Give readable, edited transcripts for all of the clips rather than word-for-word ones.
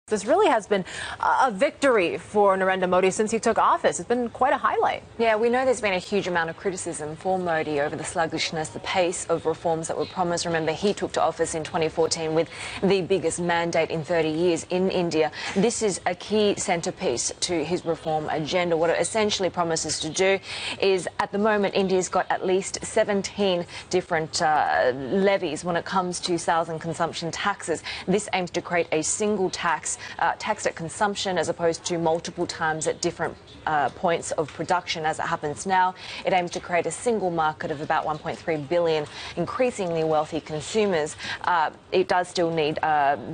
This really has been a victory for Narendra Modi since he took office. It's been quite a highlight. Yeah, we know there's been a huge amount of criticism for Modi over the sluggishness, the pace of reforms that were promised. Remember, he took to office in 2014 with the biggest mandate in 30 years in India. This is a key centerpiece to his reform agenda. What it essentially promises to do is, at the moment, India's got at least 17 different levies when it comes to sales and consumption taxes. This aims to create a single tax taxed at consumption as opposed to multiple times at different points of production as it happens now. It aims to create a single market of about 1.3 billion increasingly wealthy consumers. It does still need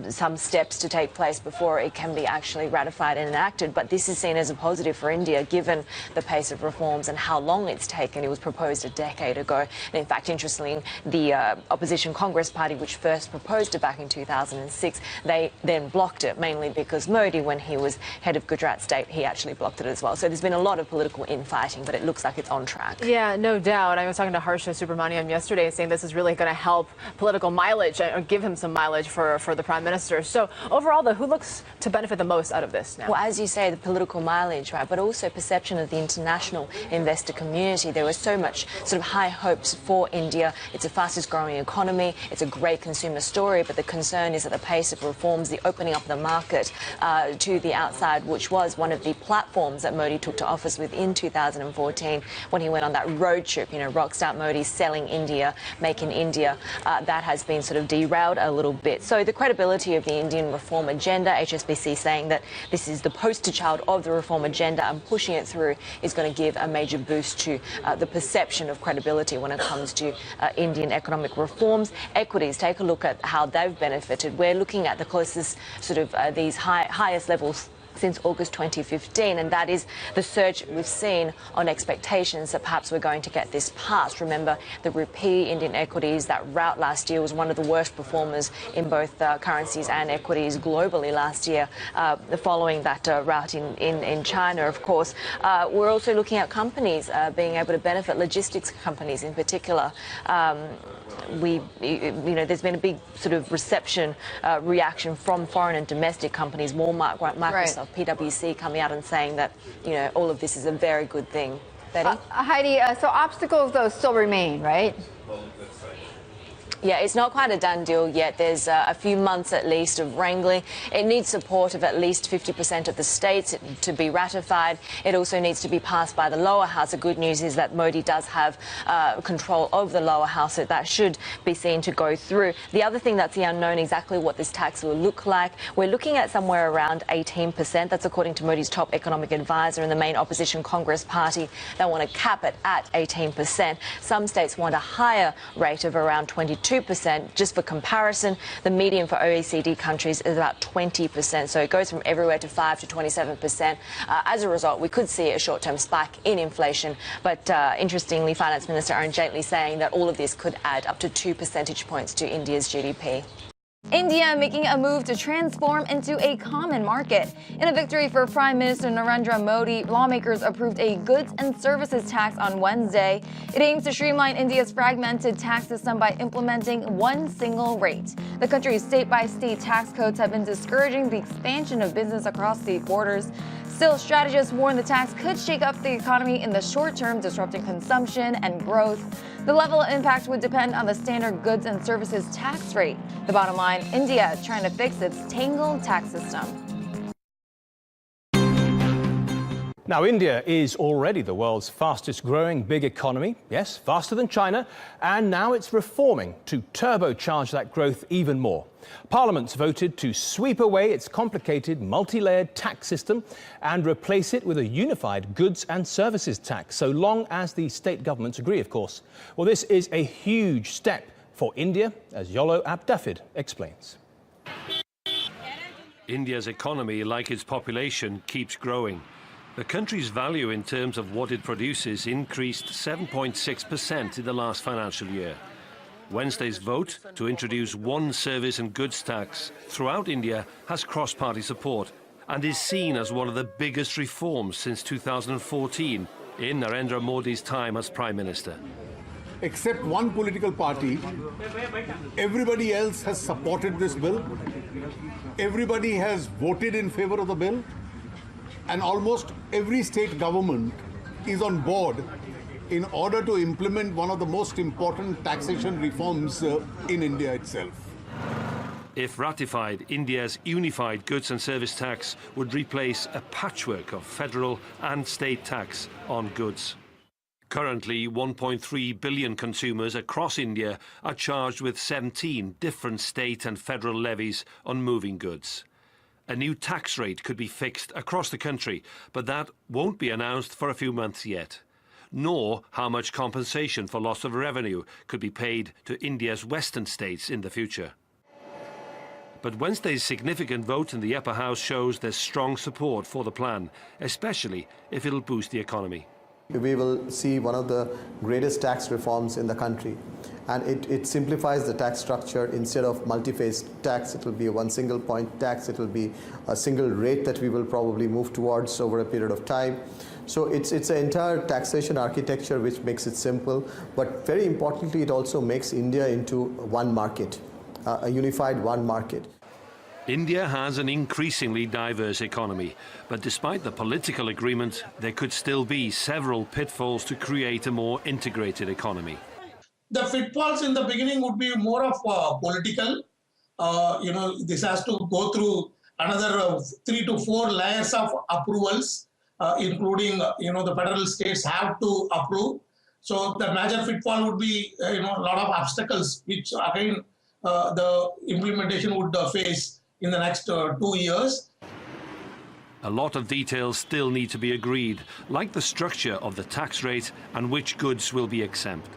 some steps to take place before it can be actually ratified and enacted, but this is seen as a positive for India given the pace of reforms and how long it's taken. It was proposed a decade ago. And in fact, interestingly, the opposition Congress Party, which first proposed it back in 2006, they then blocked it, mainly because Modi, when he was head of Gujarat state, he actually blocked it as well. So there's been a lot of political infighting, but it looks like it's on track. Yeah, no doubt. I was talking to Harsha Subramaniam yesterday saying this is really going to help political mileage or give him some mileage for the prime minister. So overall, though, who looks to benefit the most out of this now? Well, as you say, the political mileage, right, but also perception of the international investor community. There was so much sort of high hopes for India. It's the fastest growing economy. It's a great consumer story, but the concern is that the pace of reforms, the opening up of the market to the outside, which was one of the platforms that Modi took to office with in 2014 when he went on that road trip, you know, Rockstart Modi selling India, Make in India, that has been sort of derailed a little bit. So the credibility of the Indian reform agenda, HSBC saying that this is the poster child of the reform agenda and pushing it through is going to give a major boost to the perception of credibility when it comes to Indian economic reforms. Equities, take a look at how they've benefited. We're looking at the closest sort of these highest levels since August 2015, and that is the surge we've seen on expectations that perhaps we're going to get this passed. Remember, the rupee, Indian equities, that rout last year was one of the worst performers in both currencies and equities globally last year, following that rout in China, of course. We're also looking at companies being able to benefit, logistics companies in particular. There's been a big sort of reaction from foreign and domestic companies, Walmart, Microsoft, PwC coming out and saying that, you know, all of this is a very good thing. Betty? Heidi, so obstacles, though, still remain, right? Yeah, it's not quite a done deal yet. There's a few months at least of wrangling. It needs support of at least 50% of the states to be ratified. It also needs to be passed by the lower house. The good news is that Modi does have control of the lower house, so that should be seen to go through. The other thing that's the unknown, exactly what this tax will look like. We're looking at somewhere around 18%. That's according to Modi's top economic advisor and the main opposition Congress Party. They want to cap it at 18%. Some states want a higher rate of around 22%. Just for comparison, the median for OECD countries is about 20%. So it goes from everywhere to 5 to 27%. As a result, we could see a short-term spike in inflation. But interestingly, Finance Minister Arun Jaitley saying that all of this could add up to 2 percentage points to India's GDP. India making a move to transform into a common market. In a victory for Prime Minister Narendra Modi, lawmakers approved a goods and services tax on Wednesday. It aims to streamline India's fragmented tax system by implementing one single rate. The country's state-by-state tax codes have been discouraging the expansion of business across state borders. Still, strategists warn the tax could shake up the economy in the short term, disrupting consumption and growth. The level of impact would depend on the standard goods and services tax rate. The bottom line, India is trying to fix its tangled tax system. Now, India is already the world's fastest growing big economy. Yes, faster than China. And now it's reforming to turbocharge that growth even more. Parliament's voted to sweep away its complicated multi-layered tax system and replace it with a unified goods and services tax, so long as the state governments agree, of course. Well, this is a huge step for India, as Yolo Abdafid explains. India's economy, like its population, keeps growing. The country's value in terms of what it produces increased 7.6% in the last financial year. Wednesday's vote to introduce one service and goods tax throughout India has cross-party support and is seen as one of the biggest reforms since 2014 in Narendra Modi's time as Prime Minister. Except one political party, everybody else has supported this bill. everybody has voted in favor of the bill, and almost every state government is on board in order to implement one of the most important taxation reforms in India itself. If ratified, India's unified goods and service tax would replace a patchwork of federal and state tax on goods. Currently, 1.3 billion consumers across India are charged with 17 different state and federal levies on moving goods. A new tax rate could be fixed across the country, but that won't be announced for a few months yet, nor how much compensation for loss of revenue could be paid to India's western states in the future. But Wednesday's significant vote in the upper house shows there's strong support for the plan, especially if it'll boost the economy. We will see one of the greatest tax reforms in the country, and it simplifies the tax structure. Instead of multi-phase tax, it will be a one single point tax. It will be a single rate that we will probably move towards over a period of time. So it's an entire taxation architecture which makes it simple, but very importantly it also makes India into one market, a unified one market. India has an increasingly diverse economy, but despite the political agreement, there could still be several pitfalls to create a more integrated economy. The pitfalls in the beginning would be more of political. This has to go through another 3 to 4 layers of approvals, including, the federal states have to approve. So the major pitfall would be, a lot of obstacles, which again, the implementation would face in the next 2 years. A lot of details still need to be agreed, like the structure of the tax rate and which goods will be exempt.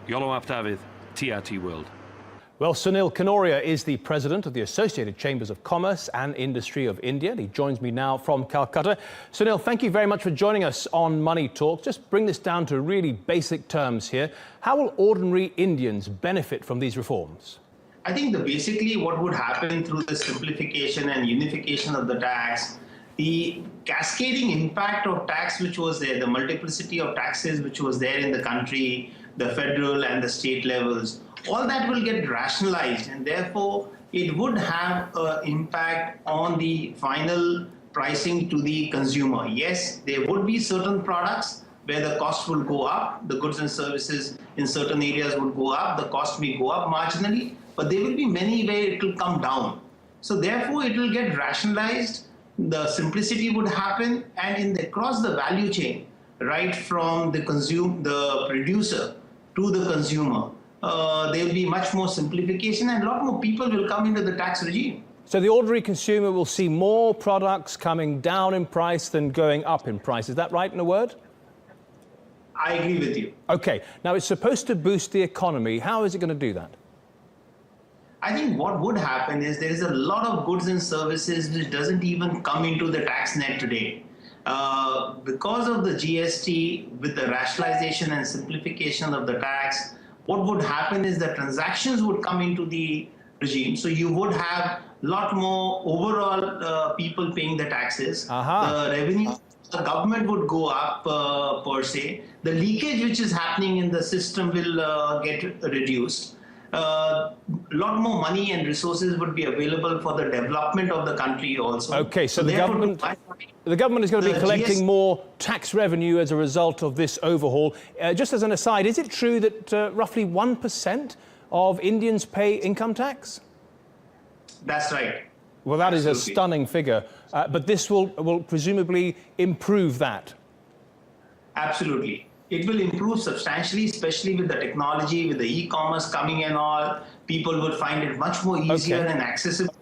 Yolo Aptavid, TRT World. Well, Sunil Kanoria is the president of the Associated Chambers of Commerce and Industry of India. He joins me now from Calcutta. Sunil, thank you very much for joining us on Money Talk. Just bring this down to really basic terms here. How will ordinary Indians benefit from these reforms? I think basically what would happen through the simplification and unification of the tax, the cascading impact of tax which was there, the multiplicity of taxes which was there in the country, the federal and the state levels, all that will get rationalized, and therefore it would have an impact on the final pricing to the consumer. Yes, there would be certain products where the cost will go up, the goods and services in certain areas would go up, the cost may go up marginally, but there will be many where it will come down. So therefore it will get rationalized, the simplicity would happen, and across the value chain, right from the producer to the consumer, there will be much more simplification and a lot more people will come into the tax regime. So the ordinary consumer will see more products coming down in price than going up in price. Is that right in a word? I agree with you. Okay. Now, it's supposed to boost the economy. How is it going to do that? I think what would happen is there is a lot of goods and services which doesn't even come into the tax net today. Because of the GST, with the rationalization and simplification of the tax, what would happen is that transactions would come into the regime. So you would have a lot more overall people paying the taxes. The revenue, the government would go up per se. The leakage which is happening in the system will get reduced. A lot more money and resources would be available for the development of the country also. Okay, so the government is going to be collecting more tax revenue as a result of this overhaul. Just as an aside, is it true that roughly 1% of Indians pay income tax? That's right. Well, that is a stunning figure, but this will presumably improve that. Absolutely. It will improve substantially, especially with the technology, with the e-commerce coming and all. People would find it much more easier and accessible.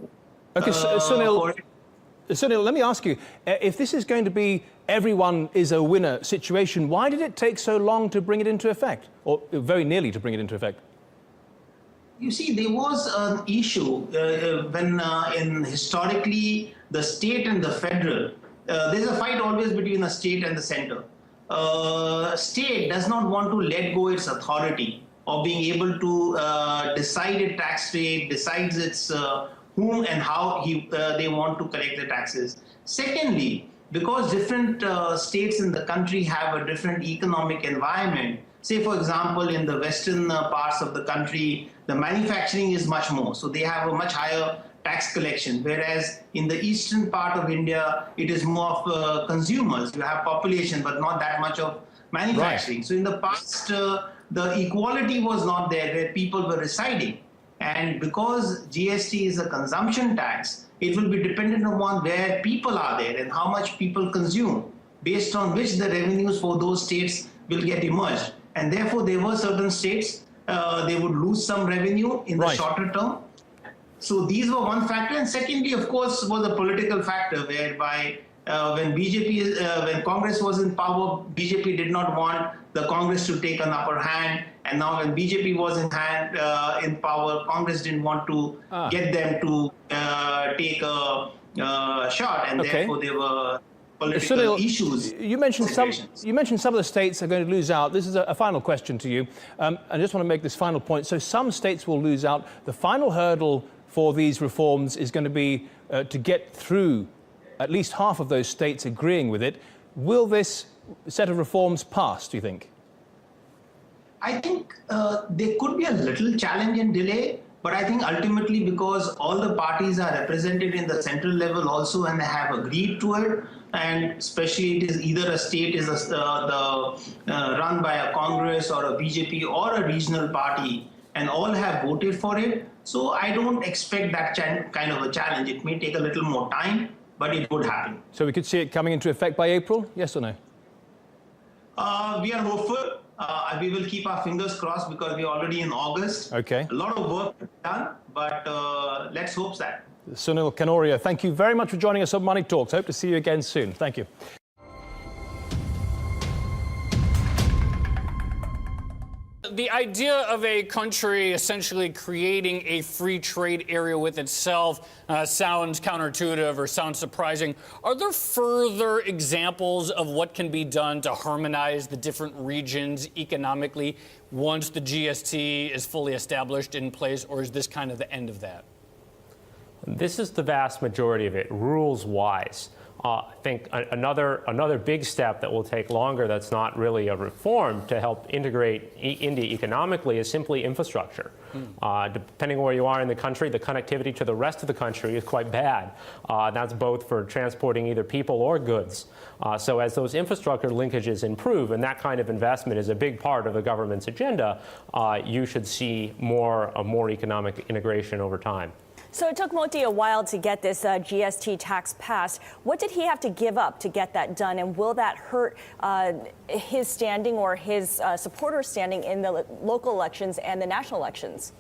Okay, Sunil, let me ask you, if this is going to be everyone is a winner situation, why did it take so long to bring it into effect, or very nearly to bring it into effect? You see, there was an issue when historically the state and the federal, there's a fight always between the state and the center. State does not want to let go its authority of being able to decide a tax rate, decides its whom and how they want to collect the taxes. Secondly, because different states in the country have a different economic environment, say for example in the western parts of the country, the manufacturing is much more, so they have a much higher tax collection, whereas in the eastern part of India, it is more of consumers. You have population, but not that much of manufacturing. Right. So in the past, the equality was not there where people were residing. And because GST is a consumption tax, it will be dependent upon where people are there and how much people consume, based on which the revenues for those states will get emerged. And therefore, there were certain states, they would lose some revenue in the shorter term. So these were one factor. And secondly, of course, was a political factor whereby when Congress was in power, BJP did not want the Congress to take an upper hand. And now when BJP was in power, Congress didn't want to get them to take a shot. And therefore, there were political issues. You mentioned some of the states are going to lose out. This is a final question to you. I just want to make this final point. So some states will lose out. The final hurdle for these reforms is going to be to get through at least half of those states agreeing with it. Will this set of reforms pass, do you think? I think there could be a little challenge and delay, but I think ultimately because all the parties are represented in the central level also and they have agreed to it, and especially it is either a state is run by a Congress or a BJP or a regional party, and all have voted for it. So I don't expect that kind of a challenge. It may take a little more time, but it would happen. So we could see it coming into effect by April, yes or no? We are hopeful. We will keep our fingers crossed because we're already in August. Okay. A lot of work done, but let's hope that. Sunil Kanoria, thank you very much for joining us on Money Talks. Hope to see you again soon. Thank you. The idea of a country essentially creating a free trade area with itself sounds counterintuitive or sounds surprising. Are there further examples of what can be done to harmonize the different regions economically once the GST is fully established in place, or is this kind of the end of that? This is the vast majority of it, rules-wise. I think another big step that will take longer that's not really a reform to help integrate India economically is simply infrastructure. Depending on where you are in the country, the connectivity to the rest of the country is quite bad. That's both for transporting either people or goods. So as those infrastructure linkages improve, and that kind of investment is a big part of the government's agenda, you should see more economic integration over time. So it took Modi a while to get this GST tax passed. What did he have to give up to get that done? And will that hurt his standing or his supporters' standing in the local elections and the national elections?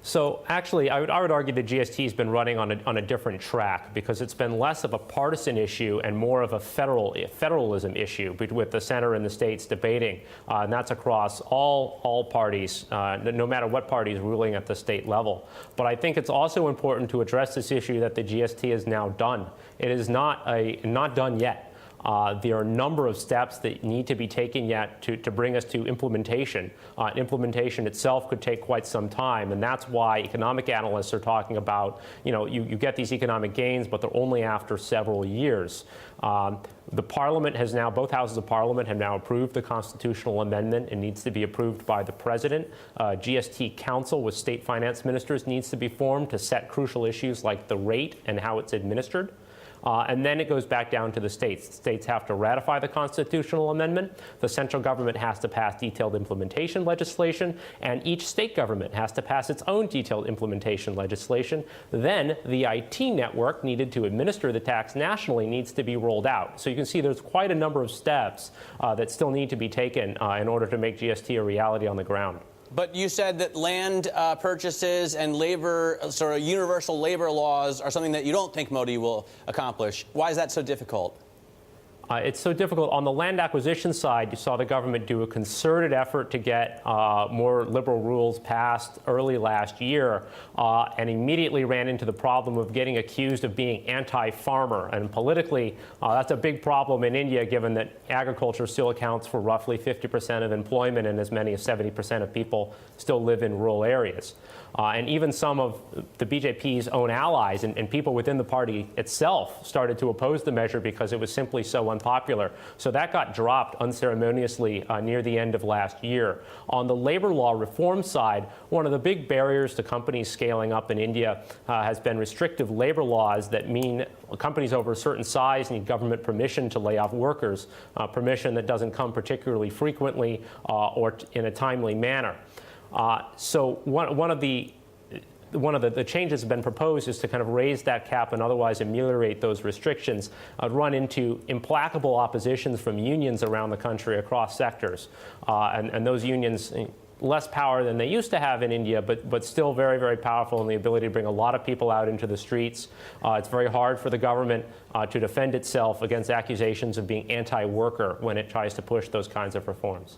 So actually, I would argue the GST has been running on a different track because it's been less of a partisan issue and more of a federalism issue with the center and the states debating. And that's across all parties, no matter what party is ruling at the state level. But I think it's also important to address this issue that the GST is now done. It is not done yet. There are a number of steps that need to be taken yet to bring us to implementation. Implementation itself could take quite some time, and that's why economic analysts are talking about, you get these economic gains, but they're only after several years. The Parliament has now, both houses of Parliament have now approved the constitutional amendment. It needs to be approved by the President. GST Council with state finance ministers needs to be formed to set crucial issues like the rate and how it's administered. And then it goes back down to the states. The states have to ratify the constitutional amendment. The central government has to pass detailed implementation legislation, and each state government has to pass its own detailed implementation legislation. Then the IT network needed to administer the tax nationally needs to be rolled out. So you can see there's quite a number of steps that still need to be taken in order to make GST a reality on the ground. But you said that land purchases and labor, sort of universal labor laws are something that you don't think Modi will accomplish. Why is that so difficult? It's so difficult. On the land acquisition side, you saw the government do a concerted effort to get more liberal rules passed early last year and immediately ran into the problem of getting accused of being anti-farmer. And politically, that's a big problem in India, given that agriculture still accounts for roughly 50% of employment and as many as 70% of people still live in rural areas. And even some of the BJP's own allies and people within the party itself started to oppose the measure because it was simply so unpopular. So that got dropped unceremoniously near the end of last year. On the labor law reform side, one of the big barriers to companies scaling up in India has been restrictive labor laws that mean companies over a certain size need government permission to lay off workers, permission that doesn't come particularly frequently or in a timely manner. So one of the changes that have been proposed is to kind of raise that cap and otherwise ameliorate those restrictions. Run into implacable oppositions from unions around the country across sectors. And those unions, less power than they used to have in India, but still very, very powerful in the ability to bring a lot of people out into the streets. It's very hard for the government to defend itself against accusations of being anti-worker when it tries to push those kinds of reforms.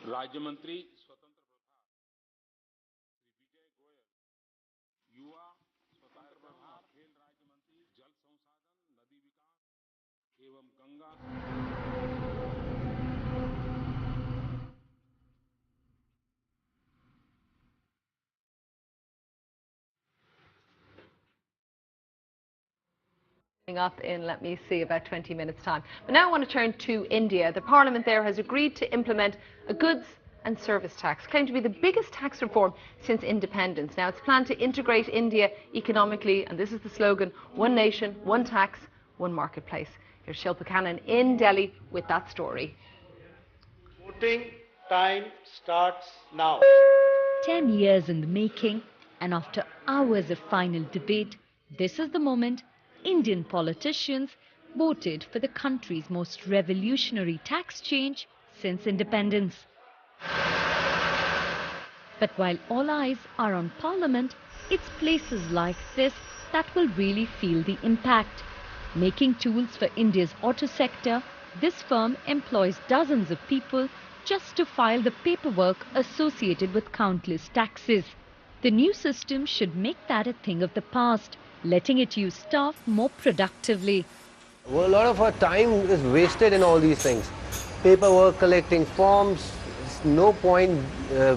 राज्य मंत्री स्वतंत्र प्रभार श्री विजय गोयल, युवा स्वतंत्र प्रभार खेल राज्य मंत्री, जल संसाधन, नदी विकास एवं Ganga. Up in, let me see, about 20 minutes' time. But now I want to turn to India. The parliament there has agreed to implement a goods and service tax, claimed to be the biggest tax reform since independence. Now it's planned to integrate India economically, and this is the slogan: one nation, one tax, one marketplace. Here's Shilpa Kannan in Delhi with that story. Voting time starts now. 10 years in the making, and after hours of final debate, this is the moment Indian politicians voted for the country's most revolutionary tax change since independence. But while all eyes are on Parliament, it's places like this that will really feel the impact. Making tools for India's auto sector, this firm employs dozens of people just to file the paperwork associated with countless taxes. The new system should make that a thing of the past, letting it use staff more productively. Well, a lot of our time is wasted in all these things. Paperwork, collecting forms, there's no point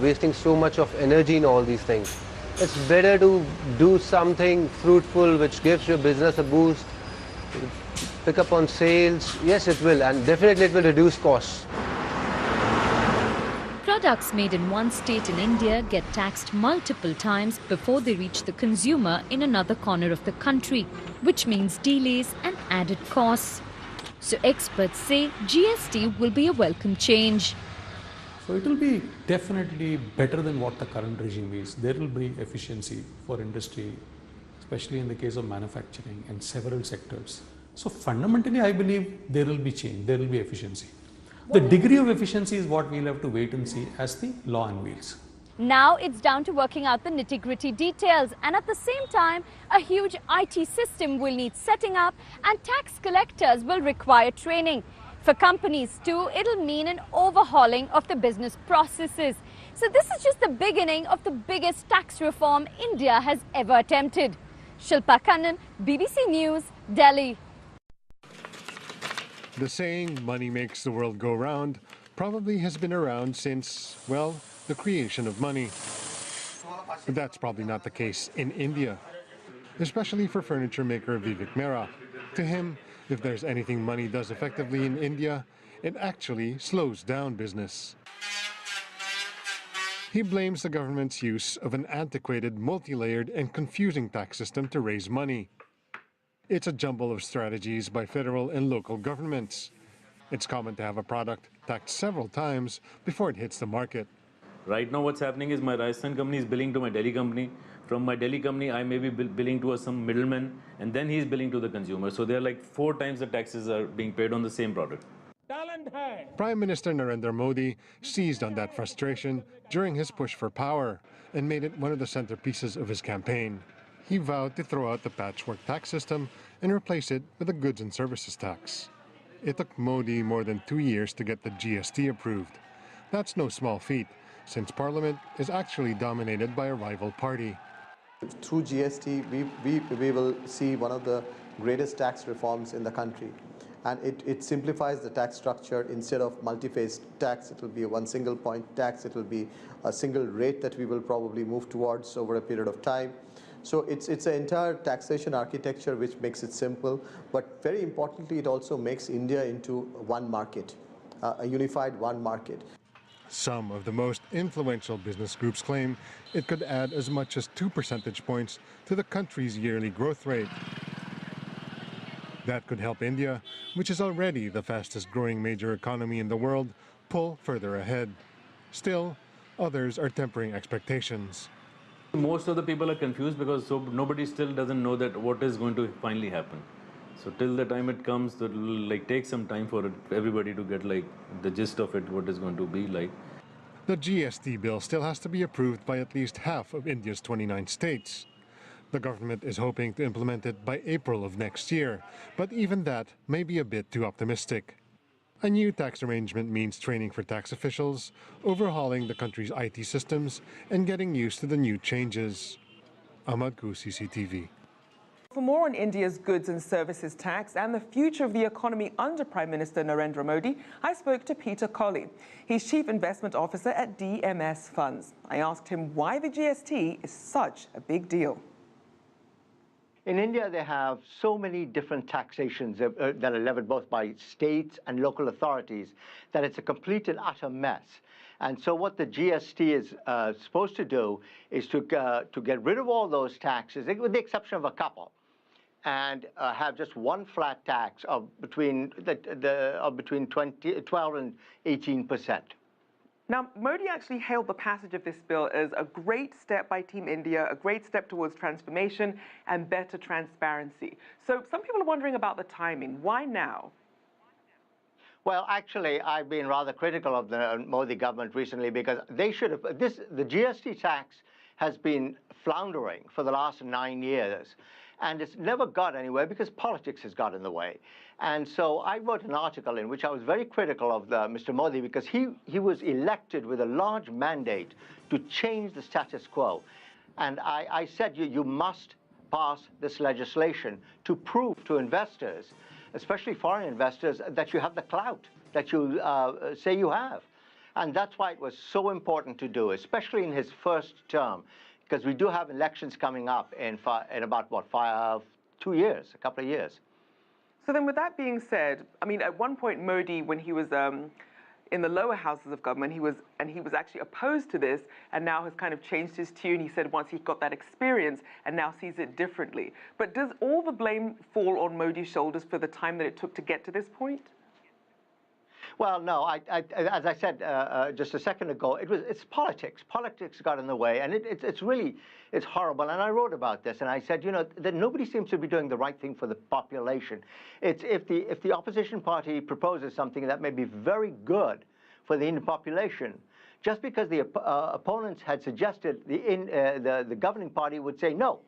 wasting so much of energy in all these things. It's better to do something fruitful which gives your business a boost, pick up on sales. Yes, it will, and definitely it will reduce costs. Products made in one state in India get taxed multiple times before they reach the consumer in another corner of the country, which means delays and added costs. So experts say GST will be a welcome change. So it will be definitely better than what the current regime is. There will be efficiency for industry, especially in the case of manufacturing and several sectors. So fundamentally, I believe there will be change, there will be efficiency. The degree of efficiency is what we'll have to wait and see as the law unveils. Now it's down to working out the nitty-gritty details, and at the same time, a huge IT system will need setting up and tax collectors will require training. For companies too, it'll mean an overhauling of the business processes. So this is just the beginning of the biggest tax reform India has ever attempted. Shilpa Kannan, BBC News, Delhi. The saying, money makes the world go round, probably has been around since, well, the creation of money. But that's probably not the case in India, especially for furniture maker Vivek Mehra. To him, if there's anything money does effectively in India, it actually slows down business. He blames the government's use of an antiquated, multi-layered and confusing tax system to raise money. It's a jumble of strategies by federal and local governments. It's common to have a product taxed several times before it hits the market. Right now what's happening is my Rajasthan company is billing to my Delhi company. From my Delhi company, I may be billing to some middleman, and then he's billing to the consumer. So they're like 4 times the taxes are being paid on the same product. Prime Minister Narendra Modi seized on that frustration during his push for power and made it one of the centerpieces of his campaign. He vowed to throw out the patchwork tax system and replace it with a goods and services tax. It took Modi more than 2 years to get the GST approved. That's no small feat, since Parliament is actually dominated by a rival party. Through GST, we will see one of the greatest tax reforms in the country. And it simplifies the tax structure. Instead of multi-phase tax, it will be a one single point tax. It will be a single rate that we will probably move towards over a period of time. So it's an entire taxation architecture which makes it simple, but very importantly, it also makes India into one market, a unified one market. Some of the most influential business groups claim it could add as much as 2 percentage points to the country's yearly growth rate. That could help India, which is already the fastest growing major economy in the world, pull further ahead. Still, others are tempering expectations. Most of the people are confused because nobody still doesn't know that what is going to finally happen. So till the time it comes, it will take some time for everybody to get the gist of it, what it's going to be like. The GST bill still has to be approved by at least half of India's 29 states. The government is hoping to implement it by April of next year, but even that may be a bit too optimistic. A new tax arrangement means training for tax officials, overhauling the country's IT systems, and getting used to the new changes. Ahmad Ku, CCTV. For more on India's goods and services tax and the future of the economy under Prime Minister Narendra Modi, I spoke to Peter Colley. He's Chief Investment Officer at DMS Funds. I asked him why the GST is such a big deal. In India, they have so many different taxations that are levied both by states and local authorities that it's a complete and utter mess. And so what the GST is supposed to do is to get rid of all those taxes, with the exception of a couple, and have just one flat tax of between 12 and 18%. Now, Modi actually hailed the passage of this bill as a great step by Team India, a great step towards transformation and better transparency. So some people are wondering about the timing. Why now? Well, actually, I've been rather critical of the Modi government recently because they should have. The GST tax has been floundering for the last 9 years, and it's never got anywhere because politics has got in the way. And so I wrote an article in which I was very critical of Mr. Modi because he was elected with a large mandate to change the status quo. And I said you must pass this legislation to prove to investors, especially foreign investors, that you have the clout that you say you have. And that's why it was so important to do, especially in his first term, because we do have elections coming up in about, what, 2 years, a couple of years. So then with that being said, I mean, at one point Modi, when he was in the lower houses of government, he was actually opposed to this and now has kind of changed his tune. He said once he got that experience and now sees it differently. But does all the blame fall on Modi's shoulders for the time that it took to get to this point? Well, no, as I said just a second ago, it's politics. Politics got in the way, and it's horrible. And I wrote about this, and I said, that nobody seems to be doing the right thing for the population. It's if the opposition party proposes something that may be very good for the Indian population, just because the opponents had suggested the governing party would say no,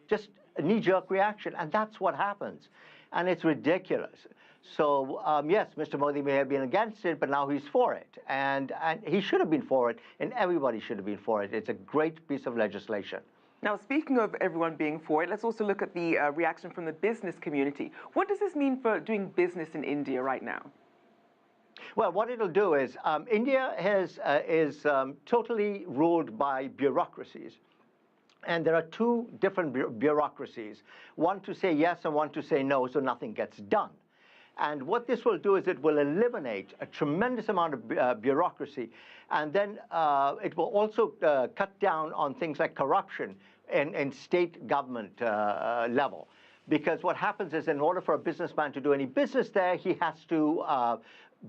just a knee-jerk reaction, and that's what happens, and it's ridiculous. So, yes, Mr. Modi may have been against it, but now he's for it. And he should have been for it, and everybody should have been for it. It's a great piece of legislation. Now, speaking of everyone being for it, let's also look at the reaction from the business community. What does this mean for doing business in India right now? Well, what it'll do is India is totally ruled by bureaucracies. And there are two different bureaucracies, one to say yes and one to say no, so nothing gets done. And what this will do is it will eliminate a tremendous amount of bureaucracy. And then it will also cut down on things like corruption in state government level. Because what happens is, in order for a businessman to do any business there, he has to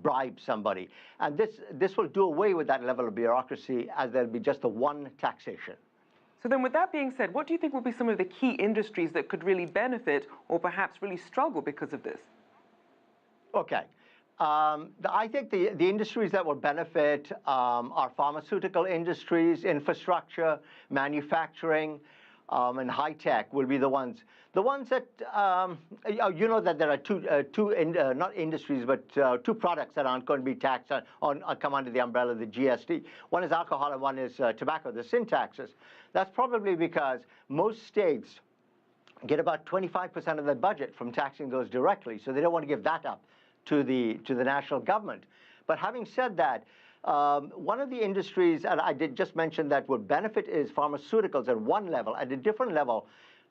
bribe somebody. And this will do away with that level of bureaucracy, as there'll be just the one taxation. So then, with that being said, what do you think will be some of the key industries that could really benefit or perhaps really struggle because of this? Okay. I think the industries that will benefit are pharmaceutical industries, infrastructure, manufacturing, and high tech will be the ones. The ones that, you know that there are not industries, but two products that aren't going to be taxed come under the umbrella of the GST. One is alcohol and one is tobacco, the sin taxes. That's probably because most states get about 25% of their budget from taxing those directly, so they don't want to give that up to the national government. But having said that, one of the industries, and I did just mention that would benefit, is pharmaceuticals at one level. At a different level,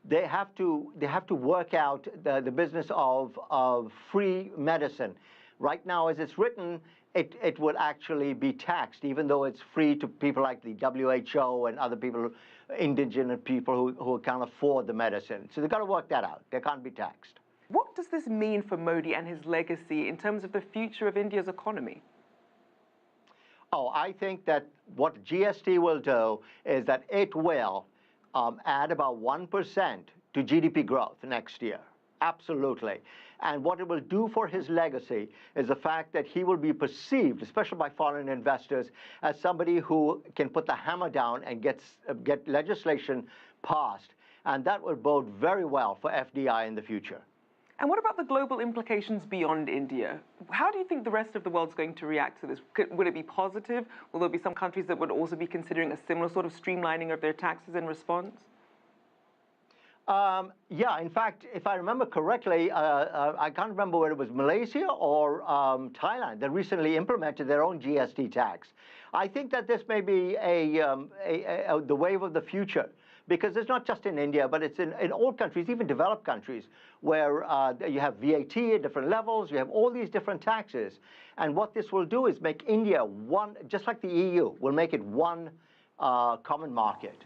they have to work out the business of free medicine. Right now, as it's written, it would actually be taxed, even though it's free to people like the WHO and other people, indigenous people who can't afford the medicine. So they've got to work that out. They can't be taxed. What does this mean for Modi and his legacy in terms of the future of India's economy? Oh, I think that what GST will do is that it will add about 1% to GDP growth next year. Absolutely. And what it will do for his legacy is the fact that he will be perceived, especially by foreign investors, as somebody who can put the hammer down and get legislation passed. And that will bode very well for FDI in the future. And what about the global implications beyond India? How do you think the rest of the world's going to react to this? Would it be positive? Will there be some countries that would also be considering a similar sort of streamlining of their taxes in response? Yeah, in fact, if I remember correctly, I can't remember whether it was Malaysia or Thailand that recently implemented their own GST tax. I think that this may be the wave of the future, because it's not just in India, but it's in all countries, even developed countries, where you have VAT at different levels, you have all these different taxes. And what this will do is make India one, just like the EU, will make it one common market.